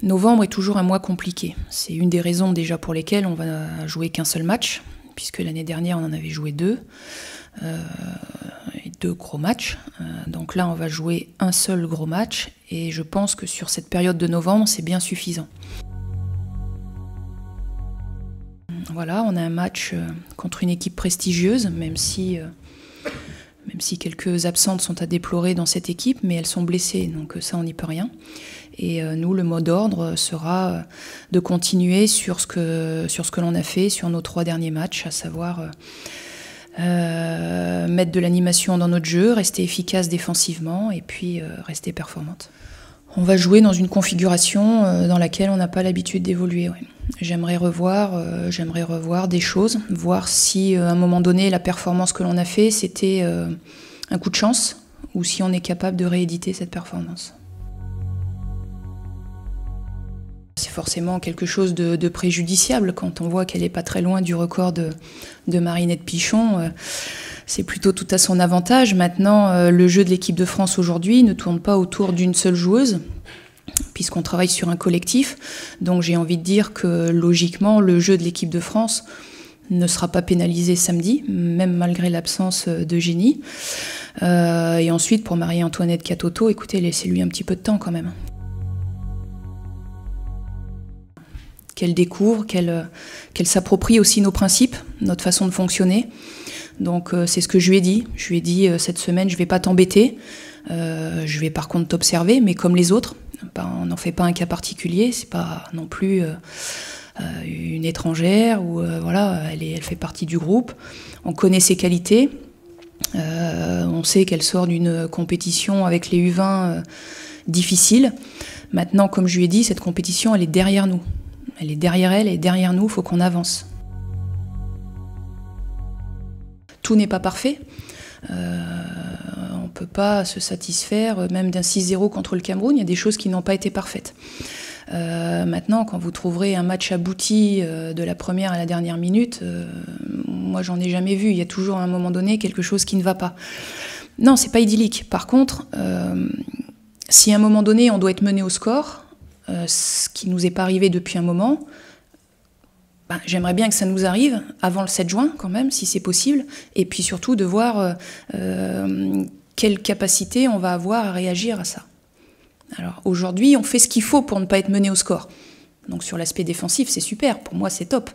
Novembre est toujours un mois compliqué. C'est une des raisons déjà pour lesquelles on va jouer qu'un seul match, puisque l'année dernière on en avait joué deux gros matchs. Donc là on va jouer un seul gros match et je pense que sur cette période de novembre c'est bien suffisant. Voilà, on a un match contre une équipe prestigieuse, même si quelques absentes sont à déplorer dans cette équipe, mais elles sont blessées, donc ça on n'y peut rien. Et nous, le mot d'ordre sera de continuer sur ce que l'on a fait sur nos 3 derniers matchs, à savoir mettre de l'animation dans notre jeu, rester efficace défensivement et puis rester performante. On va jouer dans une configuration dans laquelle on n'a pas l'habitude d'évoluer. Ouais. J'aimerais revoir des choses, voir si à un moment donné la performance que l'on a fait c'était un coup de chance ou si on est capable de rééditer cette performance. C'est forcément quelque chose de préjudiciable quand on voit qu'elle n'est pas très loin du record de Marinette Pichon. C'est plutôt tout à son avantage. Maintenant, le jeu de l'équipe de France aujourd'hui ne tourne pas autour d'une seule joueuse, puisqu'on travaille sur un collectif. Donc j'ai envie de dire que logiquement, le jeu de l'équipe de France ne sera pas pénalisé samedi, même malgré l'absence d'Eugénie. Et ensuite, pour Marie-Antoinette Katoto, écoutez, laissez-lui un petit peu de temps quand même. Qu'elle découvre, qu'elle s'approprie aussi nos principes, notre façon de fonctionner. Donc c'est ce que je lui ai dit. Je lui ai dit cette semaine, je ne vais pas t'embêter, je vais par contre t'observer, mais comme les autres. On n'en fait pas un cas particulier, c'est pas non plus une étrangère, ou voilà, elle fait partie du groupe. On connaît ses qualités, on sait qu'elle sort d'une compétition avec les U20 difficile. Maintenant, comme je lui ai dit, cette compétition, elle est derrière nous. Elle est derrière elle et derrière nous, il faut qu'on avance. Tout n'est pas parfait. On ne peut pas se satisfaire même d'un 6-0 contre le Cameroun. Il y a des choses qui n'ont pas été parfaites. Maintenant, quand vous trouverez un match abouti de la première à la dernière minute, moi j'en ai jamais vu. Il y a toujours à un moment donné quelque chose qui ne va pas. Non, c'est pas idyllique. Par contre, si à un moment donné on doit être mené au score, ce qui ne nous est pas arrivé depuis un moment, j'aimerais bien que ça nous arrive avant le 7 juin quand même, si c'est possible, et puis surtout de voir quelle capacité on va avoir à réagir à ça. Alors aujourd'hui, on fait ce qu'il faut pour ne pas être mené au score. Donc sur l'aspect défensif, c'est super, pour moi c'est top.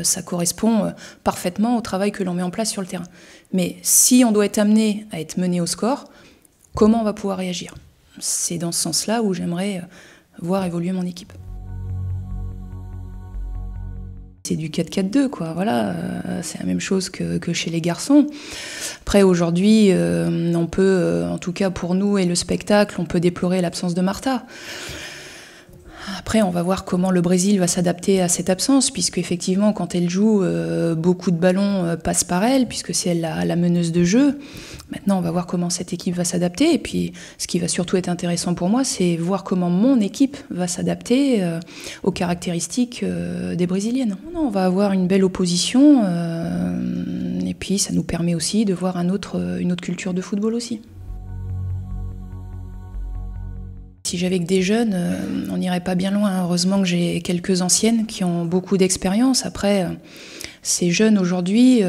Ça correspond parfaitement au travail que l'on met en place sur le terrain. Mais si on doit être amené à être mené au score, comment on va pouvoir réagir? C'est dans ce sens-là où j'aimerais voir évoluer mon équipe. C'est du 4-4-2, quoi. Voilà, c'est la même chose que chez les garçons. Après, aujourd'hui, on peut, en tout cas pour nous et le spectacle, on peut déplorer l'absence de Martha. Après, on va voir comment le Brésil va s'adapter à cette absence, puisque effectivement, quand elle joue, beaucoup de ballons passent par elle, puisque c'est elle la meneuse de jeu. Maintenant, on va voir comment cette équipe va s'adapter. Et puis, ce qui va surtout être intéressant pour moi, c'est voir comment mon équipe va s'adapter aux caractéristiques des Brésiliennes. On va avoir une belle opposition, et puis ça nous permet aussi de voir une autre culture de football aussi. Si j'avais que des jeunes, on n'irait pas bien loin. Heureusement que j'ai quelques anciennes qui ont beaucoup d'expérience. Après, ces jeunes aujourd'hui,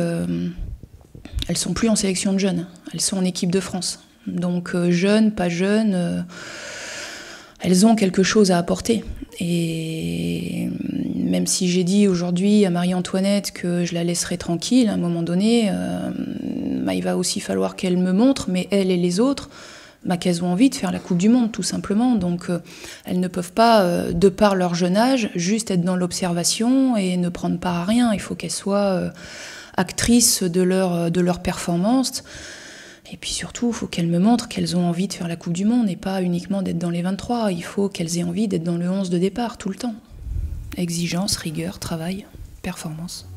elles sont plus en sélection de jeunes. Elles sont en équipe de France. Donc jeunes, pas jeunes, elles ont quelque chose à apporter. Et même si j'ai dit aujourd'hui à Marie-Antoinette que je la laisserai tranquille, à un moment donné, il va aussi falloir qu'elle me montre, mais elle et les autres, qu'elles ont envie de faire la Coupe du Monde, tout simplement. Donc elles ne peuvent pas, de par leur jeune âge, juste être dans l'observation et ne prendre part à rien. Il faut qu'elles soient actrices de leur performance. Et puis surtout, il faut qu'elles me montrent qu'elles ont envie de faire la Coupe du Monde et pas uniquement d'être dans les 23. Il faut qu'elles aient envie d'être dans le 11 de départ, tout le temps. Exigence, rigueur, travail, performance.